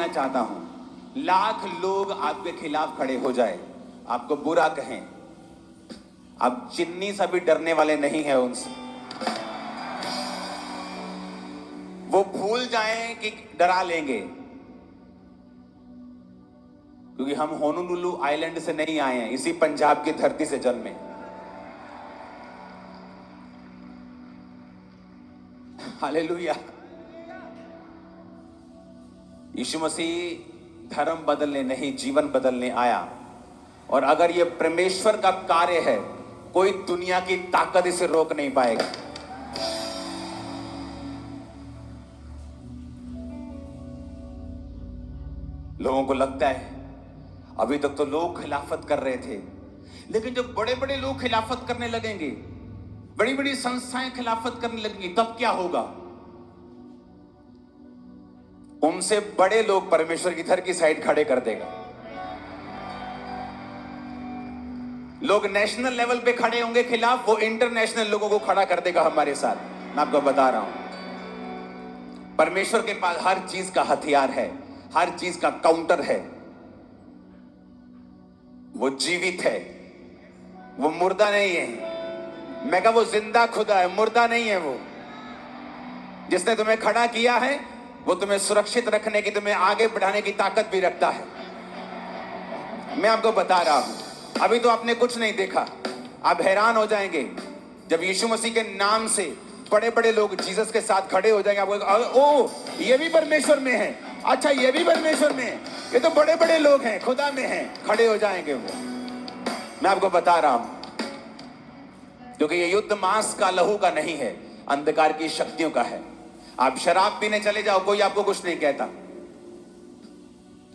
कहना चाहता हूं, लाख लोग आपके खिलाफ खड़े हो जाए, आपको बुरा कहें, आप चिन्नी सा भी डरने वाले नहीं हैं उनसे। वो भूल जाएं कि डरा लेंगे, क्योंकि हम होनोलुलु आइलैंड से नहीं आए हैं, इसी पंजाब की धरती से जन्मे। हालेलुया। यीशु मसीह धर्म बदलने नहीं, जीवन बदलने आया। और अगर यह परमेश्वर का कार्य है, कोई दुनिया की ताकत इसे रोक नहीं पाएगा। लोगों को लगता है अभी तक तो लोग खिलाफत कर रहे थे, लेकिन जब बड़े बड़े लोग खिलाफत करने लगेंगे, बड़ी बड़ी संस्थाएं खिलाफत करने लगेंगी, तब क्या होगा? उनसे बड़े लोग परमेश्वर की धर की साइड खड़े कर देगा। लोग नेशनल लेवल पे खड़े होंगे खिलाफ, वो इंटरनेशनल लोगों को खड़ा कर देगा हमारे साथ। मैं आपको बता रहा हूं, परमेश्वर के पास हर चीज का हथियार है, हर चीज का काउंटर है। वो जीवित है, वो मुर्दा नहीं है। मैं कहा वो जिंदा खुदा है, मुर्दा नहीं है। वो जिसने तुम्हें खड़ा किया है, वो तुम्हें सुरक्षित रखने की, तुम्हें आगे बढ़ाने की ताकत भी रखता है। मैं आपको बता रहा हूं, अभी तो आपने कुछ नहीं देखा, आप हैरान हो जाएंगे जब यीशु मसीह के नाम से बड़े बड़े लोग जीसस के साथ खड़े हो जाएंगे। आपको ओ, ये भी परमेश्वर में है, अच्छा ये भी परमेश्वर में है, ये तो बड़े बड़े लोग हैं, खुदा में हैं, खड़े हो जाएंगे वो। मैं आपको बता रहा हूं, क्योंकि ये युद्ध मांस का लहू का नहीं है, अंधकार की शक्तियों का है। आप शराब पीने चले जाओ, कोई आपको कुछ नहीं कहता।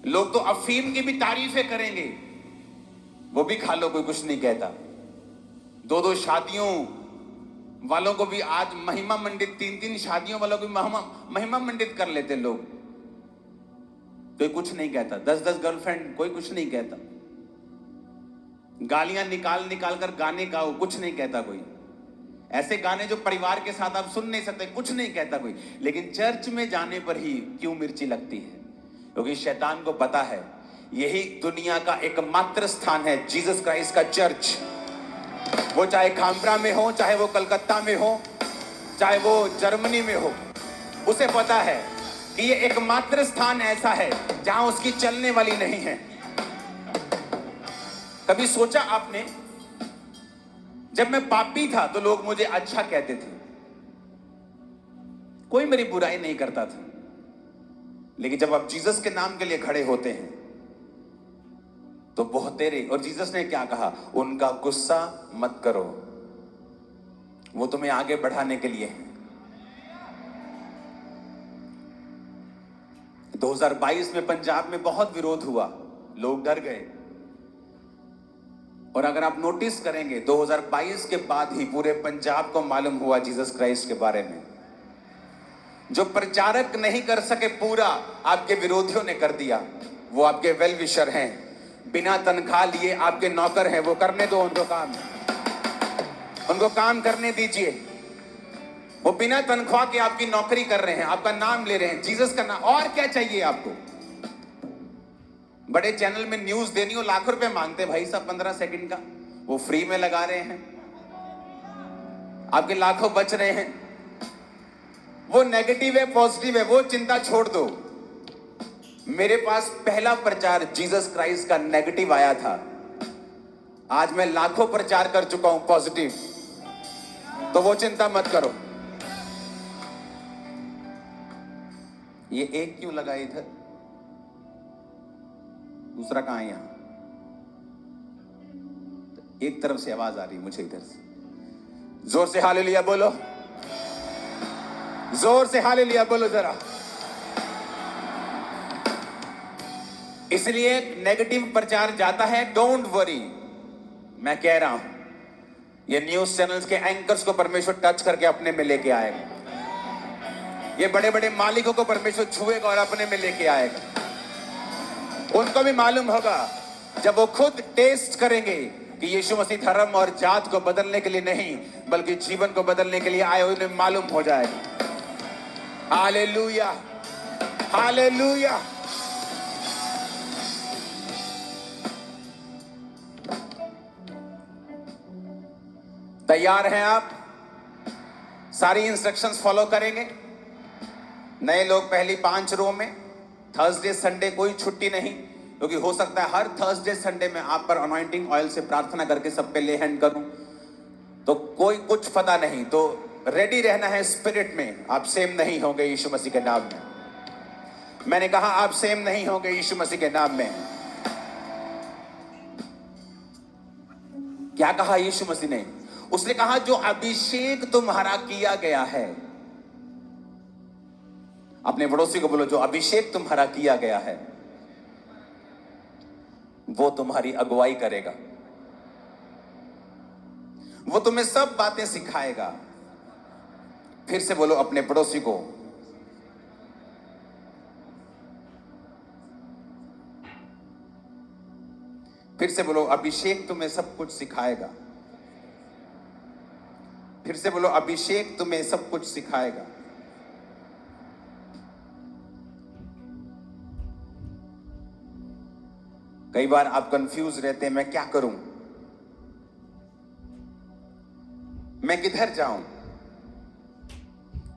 लोग तो अफीम की भी तारीफें करेंगे, वो भी खा लो, कोई कुछ नहीं कहता। दो दो शादियों वालों को भी आज महिमा मंडित, तीन तीन शादियों वालों को भी महिमा मंडित कर लेते लोग, कोई कुछ नहीं कहता। 10-10 गर्लफ्रेंड, कोई कुछ नहीं कहता। गालियां निकाल निकाल कर गाने गाओ, कुछ नहीं कहता कोई। ऐसे गाने जो परिवार के साथ आप सुन नहीं सकते, कुछ नहीं कहता कोई। लेकिन चर्च में जाने पर ही क्यों मिर्ची लगती है? क्योंकि शैतान को पता है यही दुनिया का एकमात्र स्थान है, जीसस क्राइस्ट का चर्च। वो चाहे खामरा में हो, चाहे वो कलकत्ता में हो, चाहे वो जर्मनी में हो, उसे पता है कि ये एकमात्र स्थान ऐसा है जहां उसकी चलने वाली नहीं है। कभी सोचा आपने, जब मैं पापी था तो लोग मुझे अच्छा कहते थे, कोई मेरी बुराई नहीं करता था। लेकिन जब आप जीसस के नाम के लिए खड़े होते हैं तो बहुत तेरे, और जीसस ने क्या कहा? उनका गुस्सा मत करो, वो तुम्हें आगे बढ़ाने के लिए है। 2022 में पंजाब में बहुत विरोध हुआ, लोग डर गए। और अगर आप नोटिस करेंगे, 2022 के बाद ही पूरे पंजाब को मालूम हुआ जीसस क्राइस्ट के बारे में। जो प्रचारक नहीं कर सके पूरा, आपके विरोधियों ने कर दिया। वो आपके वेल विशर हैं, बिना तनख्वाह लिए आपके नौकर हैं। वो करने दो उनको काम, उनको काम करने दीजिए। वो बिना तनख्वाह के आपकी नौकरी कर रहे हैं, आपका नाम ले रहे हैं, जीसस का नाम। और क्या चाहिए आपको? बड़े चैनल में न्यूज देनी हो, लाखों रुपए मांगते भाई साहब, 15 सेकंड का, वो फ्री में लगा रहे हैं, आपके लाखों बच रहे हैं। वो नेगेटिव है, पॉजिटिव है, वो चिंता छोड़ दो। मेरे पास पहला प्रचार जीसस क्राइस्ट का नेगेटिव आया था, आज मैं लाखों प्रचार कर चुका हूं पॉजिटिव, तो वो चिंता मत करो। ये एक क्यों लगा इधर, दूसरा कहां है? यहां एक तरफ से आवाज आ रही मुझे, इधर से। जोर से हालेलुया बोलो, जोर से हालेलुया बोलो जरा। इसलिए नेगेटिव प्रचार जाता है, डोंट वरी। मैं कह रहा हूं, ये न्यूज चैनल्स के एंकर्स को परमेश्वर टच करके अपने में लेके आएगा। ये बड़े बड़े मालिकों को परमेश्वर छुएगा और अपने में लेके आएगा। उनको भी मालूम होगा, जब वो खुद टेस्ट करेंगे कि यीशु मसीह धर्म और जात को बदलने के लिए नहीं, बल्कि जीवन को बदलने के लिए आए, उन्हें मालूम हो जाएगा। हालेलुया, हालेलुया, तैयार हैं आप? सारी इंस्ट्रक्शंस फॉलो करेंगे? नए लोग पहली 5 रो में। थर्सडे संडे कोई छुट्टी नहीं, क्योंकि हो सकता है हर थर्सडे संडे में आप पर अनॉइंटिंग ऑयल से प्रार्थना करके सब पे ले हैंड करूं, तो कोई कुछ पता नहीं। तो रेडी रहना है स्पिरिट में। आप सेम नहीं होंगे यीशु मसीह के नाम में। मैंने कहा आप सेम नहीं होंगे यीशु मसीह के नाम में। क्या कहा यीशु मसीह ने? उसने कहा जो अभिषेक तुम्हारा किया गया है, अपने पड़ोसी को बोलो, जो अभिषेक तुम्हारा किया गया है वो तुम्हारी अगुवाई करेगा, वो तुम्हें सब बातें सिखाएगा। फिर से बोलो अपने पड़ोसी को, फिर से बोलो अभिषेक तुम्हें सब कुछ सिखाएगा। फिर से बोलो अभिषेक तुम्हें सब कुछ सिखाएगा। कई बार आप कंफ्यूज रहते हैं, मैं क्या करूं, मैं किधर जाऊं,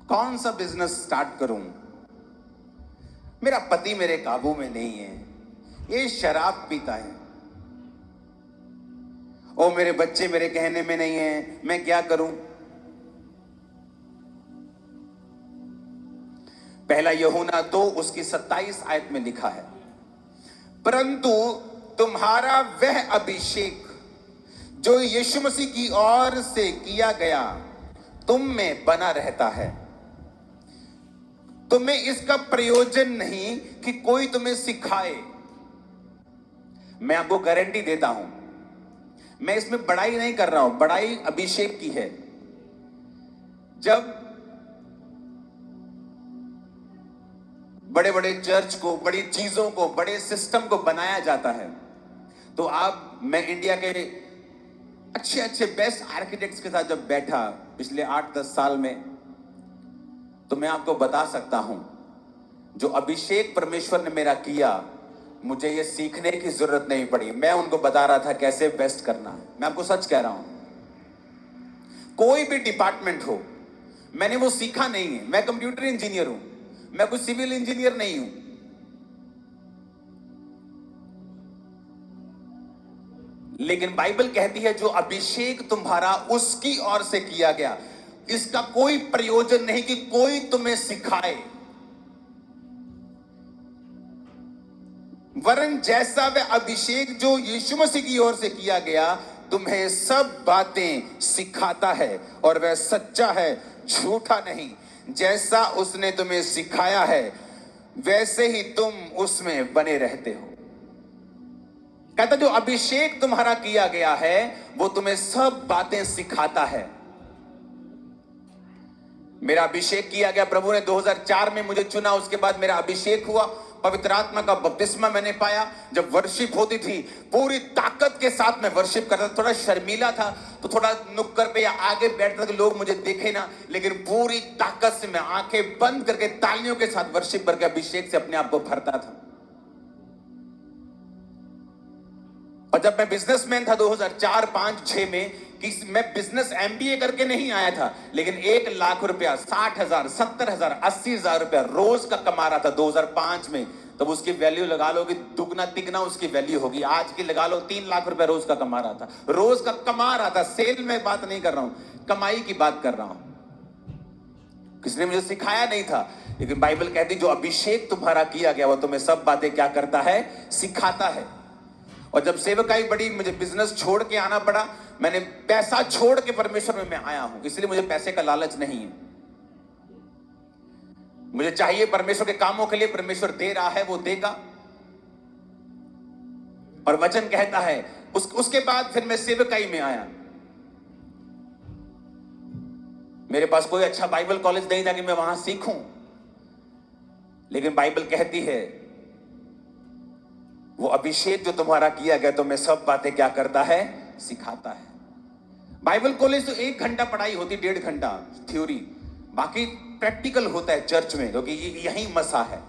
कौन सा बिजनेस स्टार्ट करूं, मेरा पति मेरे काबू में नहीं है, ये शराब पीता है, ओ मेरे बच्चे मेरे कहने में नहीं है, मैं क्या करूं। पहला यूहन्ना 2 उसकी 27 आयत में लिखा है, परंतु तुम्हारा वह अभिषेक जो यीशु मसीह की ओर से किया गया तुम में बना रहता है। तुम्हें इसका प्रयोजन नहीं कि कोई तुम्हें सिखाए। मैं आपको गारंटी देता हूं, मैं इसमें बड़ाई नहीं कर रहा हूं, बड़ाई अभिषेक की है। जब बड़े बड़े चर्च को, बड़ी चीजों को, बड़े सिस्टम को बनाया जाता है, तो मैं इंडिया के अच्छे अच्छे बेस्ट आर्किटेक्ट्स के साथ जब बैठा पिछले 8-10 साल में, तो मैं आपको बता सकता हूं जो अभिषेक परमेश्वर ने मेरा किया, मुझे ये सीखने की जरूरत नहीं पड़ी। मैं उनको बता रहा था कैसे बेस्ट करना है। मैं आपको सच कह रहा हूं, कोई भी डिपार्टमेंट हो, मैंने वो सीखा नहीं है। मैं कंप्यूटर इंजीनियर हूं, मैं कोई सिविल इंजीनियर नहीं हूं। लेकिन बाइबल कहती है जो अभिषेक तुम्हारा उसकी ओर से किया गया, इसका कोई प्रयोजन नहीं कि कोई तुम्हें सिखाए, वरन जैसा वह अभिषेक जो यीशु मसीह की ओर से किया गया तुम्हें सब बातें सिखाता है, और वह सच्चा है, झूठा नहीं। जैसा उसने तुम्हें सिखाया है वैसे ही तुम उसमें बने रहते हो। कहता जो अभिषेक तुम्हारा किया गया है वो तुम्हें सब बातें सिखाता है। मेरा अभिषेक किया गया, प्रभु ने 2004 में मुझे चुना, उसके बाद मेरा अभिषेक हुआ, पवित्र आत्मा का बपतिस्मा मैंने पाया। जब वर्शिप होती थी पूरी ताकत के साथ मैं वर्शिप करता था। थोड़ा शर्मीला था तो थोड़ा नुक्कड़ पे या आगे बैठता था कि लोग मुझे देखे ना, लेकिन पूरी ताकत से मैं आंखें बंद करके तालियों के साथ वर्शिप करके अभिषेक से अपने आप को भरता था। और जब मैं बिजनेसमैन था 2004, 5, 6 में, कि मैं बिजनेस एमबीए करके नहीं आया था, लेकिन 1 लाख रुपया, 60,000, 70,000, 80,000 रुपया रोज का कमा रहा था 2005 में। तब उसकी वैल्यू लगा लो कि दुगना तिगना उसकी वैल्यू होगी। आज की लगा लो 3 लाख रुपया रोज का कमा रहा था, रोज का कमा रहा था। सेल में बात नहीं कर रहा हूं, कमाई की बात कर रहा हूं। किसी ने मुझे सिखाया नहीं था, लेकिन बाइबल कहती जो अभिषेक तुम्हारा किया गया वो तुम्हें सब बातें क्या करता है, सिखाता है। और जब सेवकाई बड़ी, मुझे बिजनेस छोड़ के आना पड़ा, मैंने पैसा छोड़ के परमेश्वर में मैं आया हूं। इसलिए मुझे पैसे का लालच नहीं है, मुझे चाहिए परमेश्वर के कामों के लिए परमेश्वर दे रहा है वो देगा। और वचन कहता है उसके बाद फिर मैं सेवकाई में आया। मेरे पास कोई अच्छा बाइबल कॉलेज नहीं था कि मैं वहां सीखूं, लेकिन बाइबल कहती है वो अभिषेक जो तुम्हारा किया गया तो मैं सब बातें क्या करता है, सिखाता है। बाइबल कॉलेज तो 1 घंटा पढ़ाई होती, 1.5 घंटा थ्योरी, बाकी प्रैक्टिकल होता है चर्च में, क्योंकि यही मसा है।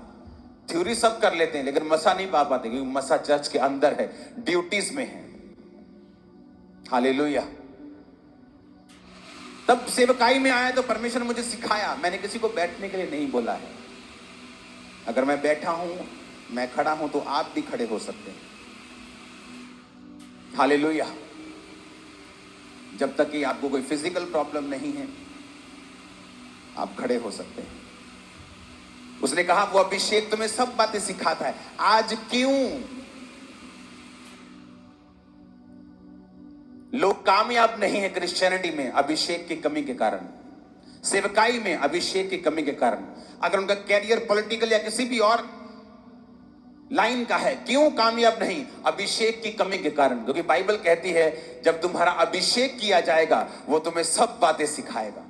थ्योरी सब कर लेते हैं लेकिन मसा नहीं पा पाते, क्योंकि मसा चर्च के अंदर है, ड्यूटीज में है। हालेलुया। तब सेवकाई में आया तो परमेश्वर ने मुझे सिखाया, मैंने किसी को बैठने के लिए नहीं बोला है। अगर मैं बैठा हूं, मैं खड़ा हूं, तो आप भी खड़े हो सकते हैं। हालेलुया। जब तक कि आपको कोई फिजिकल प्रॉब्लम नहीं है, आप खड़े हो सकते हैं। उसने कहा वो अभिषेक तुम्हें सब बातें सिखाता है। आज क्यों लोग कामयाब नहीं है क्रिश्चियनिटी में? अभिषेक की कमी के कारण, सेवकाई में अभिषेक की कमी के कारण। अगर उनका कैरियर पॉलिटिकल या किसी भी और लाइन का है, क्यों कामयाब नहीं? अभिषेक की कमी के कारण। क्योंकि बाइबल कहती है जब तुम्हारा अभिषेक किया जाएगा वो तुम्हें सब बातें सिखाएगा।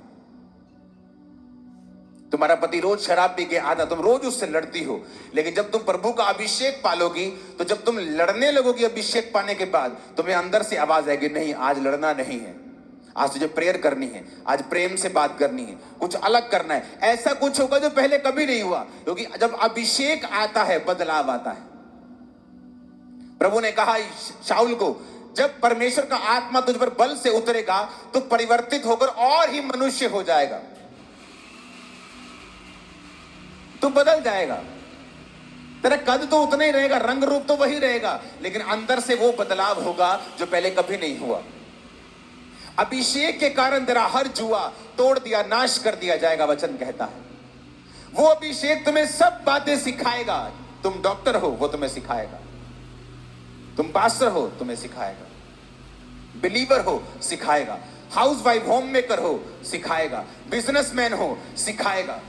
तुम्हारा पति रोज शराब पी के आता, तुम रोज उससे लड़ती हो, लेकिन जब तुम प्रभु का अभिषेक पालोगी, तो जब तुम लड़ने लगोगी अभिषेक पाने के बाद, तुम्हें अंदर से आवाज आएगी, नहीं आज लड़ना नहीं है, आज तुझे प्रेयर करनी है, आज प्रेम से बात करनी है, कुछ अलग करना है। ऐसा कुछ होगा जो पहले कभी नहीं हुआ, क्योंकि जब अभिषेक आता है बदलाव आता है। प्रभु ने कहा शाऊल को, जब परमेश्वर का आत्मा तुझ पर बल से उतरेगा तो परिवर्तित होकर और ही मनुष्य हो जाएगा, तो बदल जाएगा। तेरा कद तो उतना ही रहेगा, रंग रूप तो वही रहेगा, लेकिन अंदर से वो बदलाव होगा जो पहले कभी नहीं हुआ। अभिषेक के कारण तेरा हर जुआ तोड़ दिया, नाश कर दिया जाएगा, वचन कहता है। वो अभिषेक तुम्हें सब बातें सिखाएगा। तुम डॉक्टर हो, वो तुम्हें सिखाएगा। तुम पास्टर हो, तुम्हें सिखाएगा। बिलीवर हो, सिखाएगा। हाउसवाइफ, होम मेकर हो, सिखाएगा। बिजनेसमैन हो, सिखाएगा।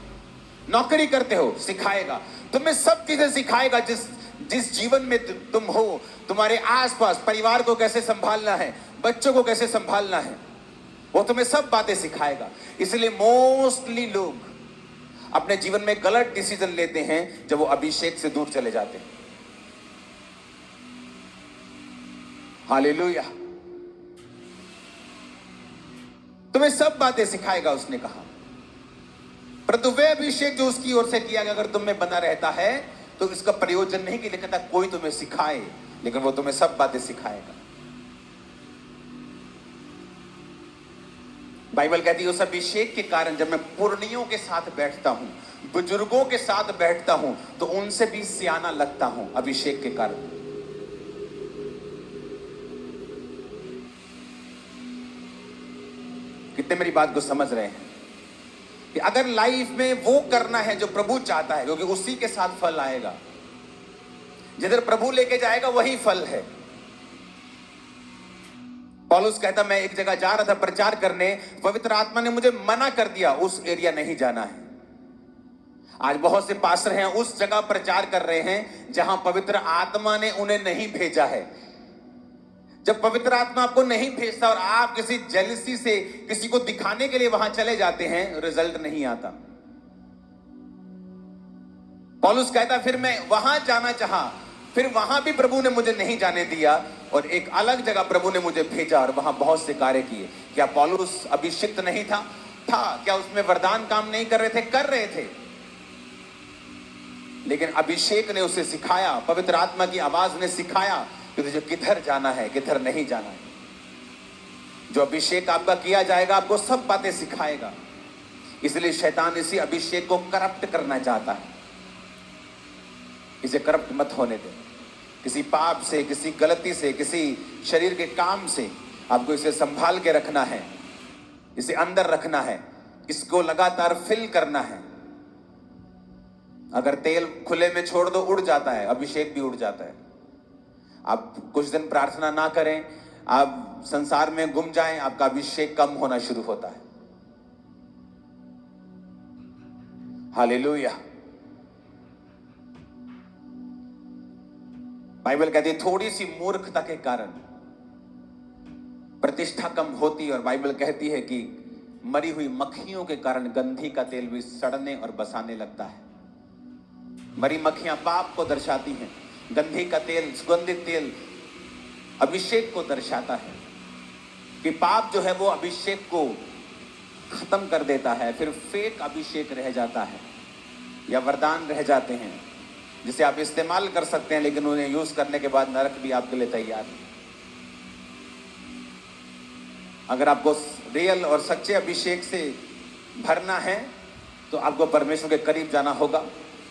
नौकरी करते हो, सिखाएगा। तुम्हें सब चीजें सिखाएगा। जिस जीवन में तुम हो, तुम्हारे आसपास परिवार को कैसे संभालना है, बच्चों को कैसे संभालना है, वो तुम्हें सब बातें सिखाएगा। इसलिए मोस्टली लोग अपने जीवन में गलत डिसीजन लेते हैं जब वो अभिषेक से दूर चले जाते हैं। हालेलुया। तुम्हें सब बातें सिखाएगा, उसने कहा। परंतु वे अभिषेक जो उसकी ओर से किया गया अगर तुम में बना रहता है तो इसका प्रयोजन नहीं कि लिखता कोई तुम्हें सिखाए, लेकिन वो तुम्हें सब बातें सिखाएगा। बाइबल कहती है उस अभिषेक के कारण जब मैं पुरनियों के साथ बैठता हूं, बुजुर्गों के साथ बैठता हूं, तो उनसे भी सियाना लगता हूं, अभिषेक के कारण। कितने मेरी बात को समझ रहे हैं कि अगर लाइफ में वो करना है जो प्रभु चाहता है, क्योंकि उसी के साथ फल आएगा। जिधर प्रभु लेके जाएगा वही फल है। पौलुस कहता मैं एक जगह जा रहा था प्रचार करने, पवित्र आत्मा ने मुझे मना कर दिया, उस एरिया नहीं जाना है। आज बहुत से पास्टर हैं उस जगह प्रचार कर रहे हैं जहां पवित्र आत्मा ने उन्हें नहीं भेजा है। जब पवित्र आत्मा आपको नहीं भेजता और आप किसी जेलसी से किसी को दिखाने के लिए वहां चले जाते हैं, रिजल्ट नहीं आता। पौलुस कहता फिर मैं वहां जाना चाहा, फिर वहां भी प्रभु ने मुझे नहीं जाने दिया और एक अलग जगह प्रभु ने मुझे भेजा और वहां बहुत से कार्य किए। क्या पौलुस अभिषिक्त नहीं था? क्या उसमें वरदान काम नहीं कर रहे थे? कर रहे थे, लेकिन अभिषेक ने उसे सिखाया, पवित्र आत्मा की आवाज ने सिखाया कि तुझे किधर जाना है, किधर नहीं जाना है। जो अभिषेक आपका किया जाएगा आपको सब बातें सिखाएगा। इसलिए शैतान इसी अभिषेक को करप्ट करना चाहता है। इसे करप्ट मत होने दे। किसी पाप से, किसी गलती से, किसी शरीर के काम से आपको इसे संभाल के रखना है, इसे अंदर रखना है, इसको लगातार फिल करना है। अगर तेल खुले में छोड़ दो उड़ जाता है, अभिषेक भी उड़ जाता है। आप कुछ दिन प्रार्थना ना करें, आप संसार में गुम जाएं, आपका अभिषेक कम होना शुरू होता है। हालेलुया। बाइबल कहती है थोड़ी सी मूर्खता के कारण प्रतिष्ठा कम होती, और बाइबल कहती है कि मरी हुई मक्खियों के कारण गंधी का तेल भी सड़ने और बसाने लगता है। मरी मक्खियां पाप को दर्शाती हैं, गंधी का तेल, सुगंधित तेल अभिषेक को दर्शाता है कि पाप जो है वो अभिषेक को खत्म कर देता है। फिर फेक अभिषेक रह जाता है या वरदान रह जाते हैं जिसे आप इस्तेमाल कर सकते हैं, लेकिन उन्हें यूज करने के बाद नरक भी आपके लिए तैयार है। अगर आपको रियल और सच्चे अभिषेक से भरना है तो आपको परमेश्वर के करीब जाना होगा,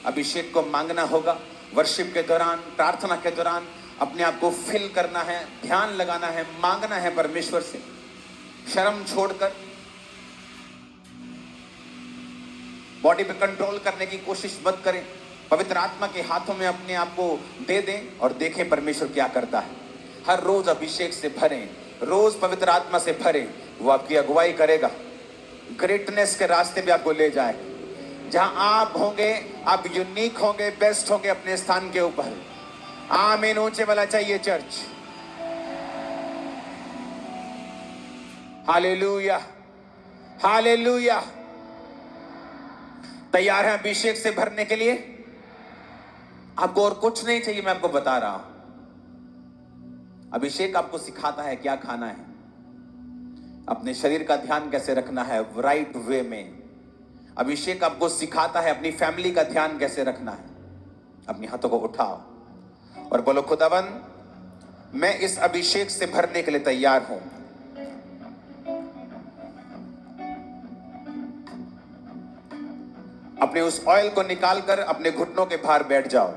अभिषेक को मांगना होगा। वर्शिप के दौरान, प्रार्थना के दौरान अपने आप को फिल करना है, ध्यान लगाना है, मांगना है परमेश्वर से, शर्म छोड़कर। बॉडी पे कंट्रोल करने की कोशिश मत करें, पवित्र आत्मा के हाथों में अपने आप को दे दें और देखें परमेश्वर क्या करता है। हर रोज अभिषेक से भरें, रोज पवित्र आत्मा से भरें, वो आपकी अगुवाई करेगा, ग्रेटनेस के रास्ते भी आपको ले जाए। जहां आप होंगे, आप यूनिक होंगे, बेस्ट होंगे अपने स्थान के ऊपर। आमीन ऊंचे वाला चाहिए चर्च। Hallelujah, hallelujah. तैयार है अभिषेक से भरने के लिए? आपको और कुछ नहीं चाहिए, मैं आपको बता रहा हूं। अभिषेक आपको सिखाता है क्या खाना है, अपने शरीर का ध्यान कैसे रखना है राइट वे में। अभिषेक आपको सिखाता है अपनी फैमिली का ध्यान कैसे रखना है। अपने हाथों को उठाओ और बोलो, खुदावन मैं इस अभिषेक से भरने के लिए तैयार हूं। अपने उस ऑयल को निकालकर अपने घुटनों के भार बैठ जाओ।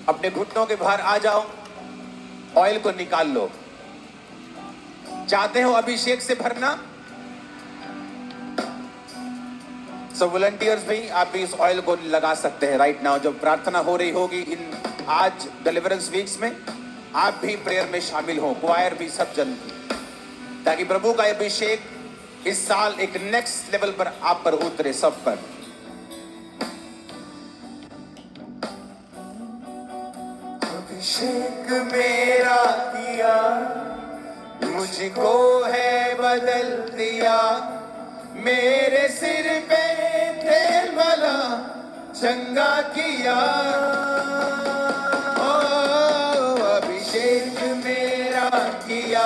अपने घुटनों के बाहर आ जाओ, ऑयल को निकाल लो। चाहते हो अभिषेक से भरना? सो वॉलंटियर्स भी, आप भी इस ऑयल को लगा सकते हैं राइट नाउ। जब प्रार्थना हो रही होगी इन आज डिलीवरेंस वीक्स में, आप भी प्रेयर में शामिल हो, क्वायर भी, सब जन, ताकि प्रभु का अभिषेक इस साल एक नेक्स्ट लेवल पर आप पर उतरे, सब पर। अभिषेक मेरा किया, मुझको है बदल दिया, मेरे सिर पे तेल मला चंगा किया। ओ अभिषेक मेरा किया।